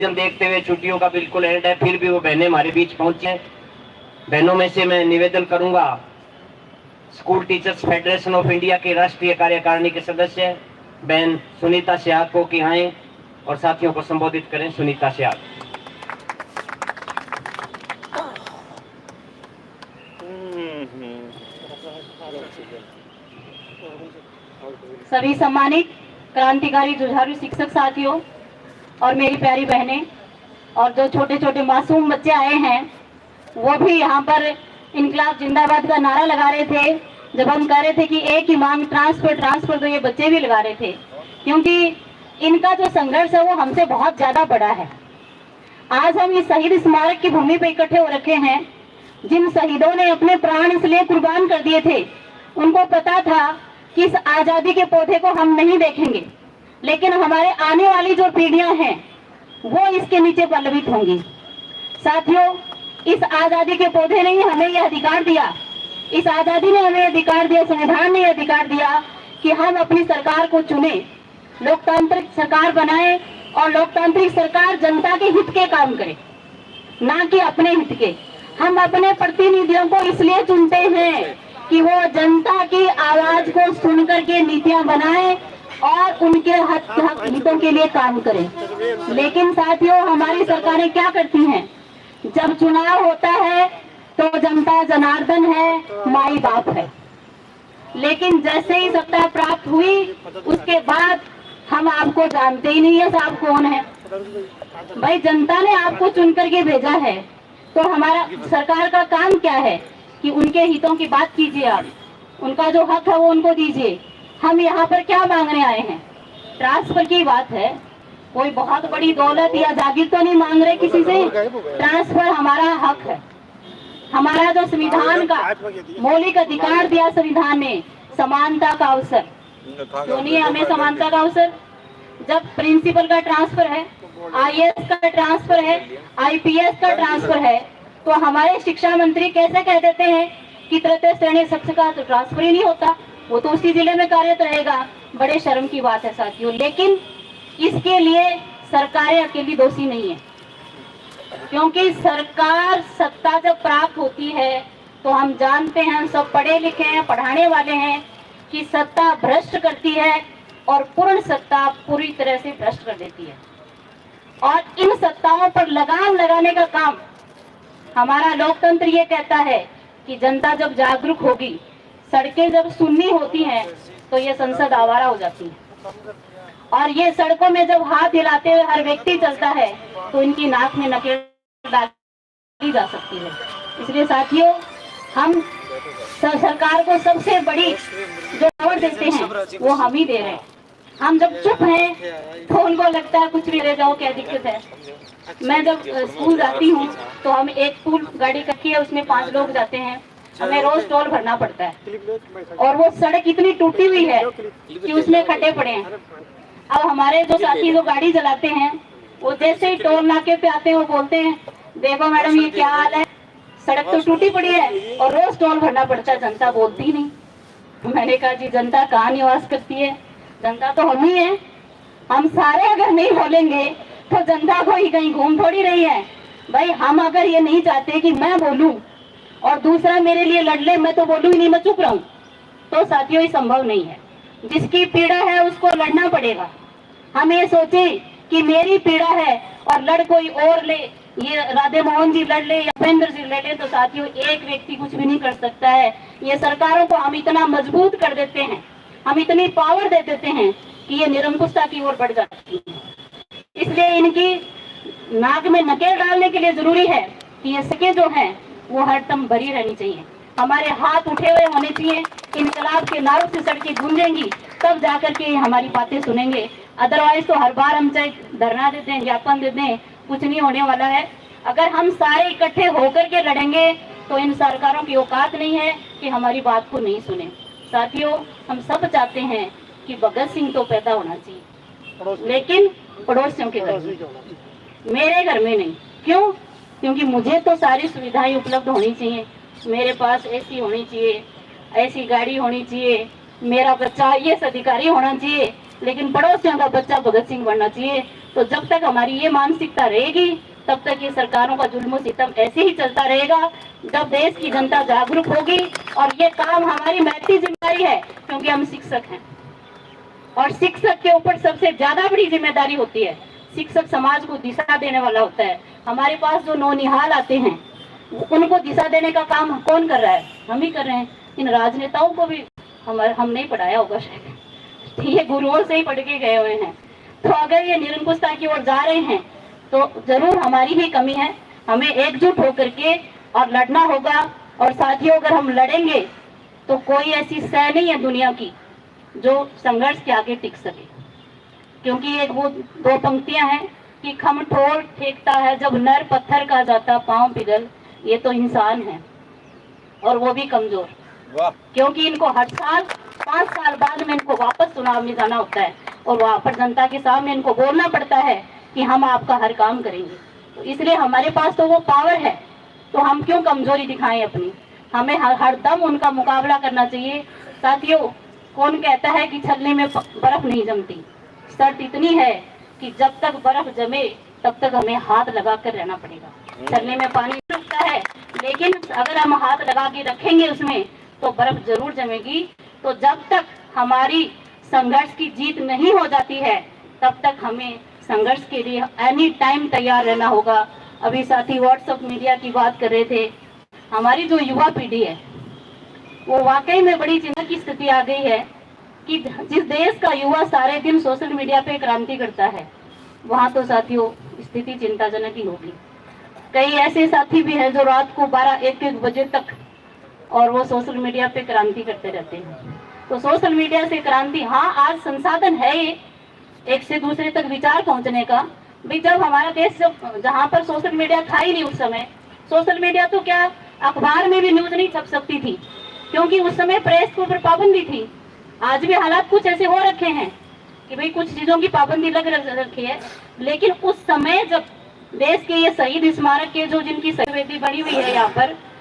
देखते हुए छुट्टियों का बिल्कुल एंड है, फिर भी वो बहनें हमारे बीच पहुंची हैं। बहनों में से मैं निवेदन करूंगा school teachers federation of India के राष्ट्रीय कार्यकारिणी के सदस्य बहन सुनीता सियाग को कि आए और साथियों को संबोधित करें। सुनीता सियाग। सभी सम्मानित क्रांतिकारी जुझारू शिक्षक साथियों और मेरी प्यारी बहनें और जो छोटे छोटे मासूम बच्चे आए हैं, वो भी यहाँ पर इनकलाब जिंदाबाद का नारा लगा रहे थे। जब हम कह रहे थे कि एक ही मांग ट्रांसफर ट्रांसफर, तो ये बच्चे भी लगा रहे थे, क्योंकि इनका जो संघर्ष है वो हमसे बहुत ज्यादा बड़ा है। आज हम इस शहीद स्मारक की भूमि पर इकट्ठे हो रखे हैं। जिन शहीदों ने अपने प्राण इसलिए कुर्बान कर दिए थे, उनको पता था कि इस आजादी के पौधे को हम नहीं देखेंगे, लेकिन हमारे आने वाली जो पीढ़ियां हैं वो इसके नीचे पल्लवित होंगी। साथियों, इस आजादी के पौधे ने ही हमें यह अधिकार दिया, इस आजादी ने हमें अधिकार दिया, संविधान ने अधिकार दिया कि हम अपनी सरकार को चुने, लोकतांत्रिक सरकार बनाए और लोकतांत्रिक सरकार जनता के हित के काम करे, ना कि अपने हित के। हम अपने प्रतिनिधियों को इसलिए चुनते हैं कि वो जनता की आवाज को सुन करके नीतियां बनाए और उनके हितों के लिए काम करें। लेकिन साथियों, हमारी सरकारें क्या करती हैं? जब चुनाव होता है तो जनता जनार्दन है, माई बाप है, लेकिन जैसे ही सत्ता प्राप्त हुई उसके बाद हम आपको जानते ही नहीं है साहब कौन है। भाई, जनता ने आपको चुन करके भेजा है, तो हमारा सरकार का काम क्या है कि उनके हितों की बात कीजिए, आप उनका जो हक है वो उनको दीजिए। हम यहाँ पर क्या मांगने आए हैं? ट्रांसफर की बात है, कोई बहुत बड़ी दौलत या जागीर तो नहीं मांग रहे किसी से। ट्रांसफर हमारा हक है, हमारा जो संविधान का मौलिक अधिकार दिया संविधान ने, समानता का अवसर। क्यों नहीं हमें समानता का अवसर? जब प्रिंसिपल का ट्रांसफर है, IAS का ट्रांसफर है, IPS का ट्रांसफर है, तो हमारे शिक्षा मंत्री कैसे कह देते हैं कि तृतीय श्रेणी शिक्षक का तो ट्रांसफर ही नहीं होता, वो तो उसी जिले में कार्यरत रहेगा। बड़े शर्म की बात है साथियों। लेकिन इसके लिए सरकारें अकेली दोषी नहीं है, क्योंकि सरकार सत्ता जब प्राप्त होती है तो हम जानते हैं, हम सब पढ़े लिखे हैं, पढ़ाने वाले हैं, कि सत्ता भ्रष्ट करती है और पूर्ण सत्ता पूरी तरह से भ्रष्ट कर देती है। और इन सत्ताओं पर लगाम लगाने का काम हमारा लोकतंत्र ये कहता है कि जनता जब जागरूक होगी, सड़कें जब सुन्नी होती हैं, तो ये संसद आवारा हो जाती है। और ये सड़कों में जब हाथ हिलाते हुए हर व्यक्ति चलता है, तो इनकी नाक में नकेल डाली जा सकती है। इसलिए साथियों, हम सरकार को सबसे बड़ी जो पावर देते हैं वो हम ही दे रहे हैं। हम जब चुप हैं तो उनको लगता है कुछ भी रह जाओ, क्या दिक्कत है। मैं जब स्कूल जाती हूँ तो हम एक स्कूल गाड़ी रखी है, उसमें 5 लोग जाते हैं, हमें रोज टोल भरना पड़ता है, और वो सड़क इतनी टूटी हुई है कि उसमें खड्डे पड़े हैं। अब हमारे जो साथी जो गाड़ी चलाते हैं, वो जैसे ही टोल नाके पे आते हैं वो बोलते हैं, देखो मैडम ये क्या हाल है, सड़क तो टूटी पड़ी है और रोज टोल भरना पड़ता है, जनता बोलती ही नहीं। मैंने कहा जी, जनता कहाँ निवास करती है? जनता तो हम ही है। हम सारे अगर नहीं बोलेंगे तो जनता को ही कहीं घूम थोड़ी रही है। भाई, हम अगर ये नहीं चाहते कि मैं बोलूं और दूसरा मेरे लिए लड़ ले, मैं तो बोलूं ही नहीं, मैं चुप रहूं, तो साथियों ये संभव नहीं है। जिसकी पीड़ा है उसको लड़ना पड़ेगा। हम ये सोचे कि मेरी पीड़ा है और लड़ कोई और ले, ये राधे मोहन जी लड़ ले या उपेंद्र जी लड़ ले, तो साथियों एक व्यक्ति कुछ भी नहीं कर सकता है। ये सरकारों को हम इतना मजबूत कर देते हैं, हम इतनी पावर दे देते हैं कि ये निरंकुशता की ओर बढ़ जाती है। इसलिए इनकी नाक में नकेल डालने के लिए जरूरी है कि ये सके जो है वो हरदम भरी रहनी चाहिए, हमारे हाथ उठे हुए होने चाहिए। इनकलाब के नारों से सड़कें गूंजेंगी, तब जाकर के हमारी बातें सुनेंगे। अदरवाइज तो हर बार हम चाहे धरना दे दें, ज्ञापन दे दें, कुछ नहीं होने वाला है। अगर हम सारे इकट्ठे होकर के लड़ेंगे तो इन सरकारों की औकात नहीं है कि हमारी बात को नहीं सुने। साथियों, हम सब चाहते हैं कि भगत सिंह तो पैदा होना चाहिए, लेकिन पड़ोसियों के घर में, मेरे घर में नहीं। क्यों? क्योंकि मुझे तो सारी सुविधाएं उपलब्ध होनी चाहिए। मेरे पास AC होनी चाहिए, ऐसी गाड़ी होनी चाहिए, मेरा बच्चा IAS अधिकारी होना चाहिए, लेकिन पड़ोसियों का बच्चा भगत सिंह बनना चाहिए। तो जब तक हमारी ये मानसिकता रहेगी तब तक ये सरकारों का जुल्म सितम ऐसे ही चलता रहेगा। जब देश की जनता जागरूक होगी, और ये काम हमारी महती जिम्मेदारी है क्योंकि हम शिक्षक हैं, और शिक्षक के ऊपर सबसे ज्यादा बड़ी जिम्मेदारी होती है। शिक्षक समाज को दिशा देने वाला होता है। हमारे पास जो नौनिहाल आते हैं उनको दिशा देने का काम कौन कर रहा है? हम ही कर रहे हैं। इन राजनेताओं को भी हम नहीं पढ़ाया होगा शायद, ये गुरुओं से ही पढ़ के गए हुए हैं। तो अगर ये निरंकुशता की ओर जा रहे हैं तो जरूर हमारी ही कमी है। हमें एकजुट होकर के और लड़ना होगा। और साथियों, अगर हम लड़ेंगे तो कोई ऐसी सह नहीं है दुनिया की जो संघर्ष के आगे टिक सके। क्योंकि एक वो दो पंक्तियां हैं कि खम ठोर फेंकता है जब नर, पत्थर का जाता पांव पिघल। ये तो इंसान है और वो भी कमजोर, क्योंकि इनको हर साल 5 साल बाद में इनको वापस चुनाव में जाना होता है और वहां पर जनता के सामने इनको बोलना पड़ता है कि हम आपका हर काम करेंगे। तो इसलिए हमारे पास तो वो पावर है, तो हम क्यों कमजोरी दिखाएं अपनी? हमें हर दम उनका मुकाबला करना चाहिए। साथियों, कौन कहता है कि छलनी में बर्फ नहीं जमती? शर्त इतनी है कि जब तक बर्फ जमे तब तक हमें हाथ लगा कर रहना पड़ेगा। छलनी में पानी रुकता है, लेकिन अगर हम हाथ लगा के रखेंगे उसमें तो बर्फ जरूर जमेगी। तो जब तक हमारी संघर्ष की जीत नहीं हो जाती है तब तक हमें संघर्ष के लिए एनी टाइम तैयार रहना होगा। अभी साथी व्हाट्सएप मीडिया की बात कर रहे थे। हमारी जो युवा पीढ़ी है वो वाकई में बड़ी चिंता की स्थिति आ गई है कि जिस देश का युवा सारे दिन सोशल मीडिया पे क्रांति करता है, वहां तो साथियों स्थिति चिंताजनक ही होगी। कई ऐसे साथी भी हैं जो रात को 12-1-1 बजे तक और वो सोशल मीडिया पे क्रांति करते रहते हैं। तो सोशल मीडिया से क्रांति, हाँ आज संसाधन है ये एक से दूसरे तक विचार पहुंचने का। भाई जब हमारा देश जहाँ पर सोशल मीडिया था ही नहीं, उस समय सोशल मीडिया तो क्या अखबार में भी न्यूज नहीं छप सकती थी, क्योंकि उस समय प्रेस के ऊपर पाबंदी थी। आज भी हालात कुछ ऐसे हो रखे हैं कि भाई कुछ चीजों की पाबंदी लग रखी है, लेकिन उस समय जब देश के ये शहीद स्मारक के जो जिनकी सही बनी हुई है यहाँ पर,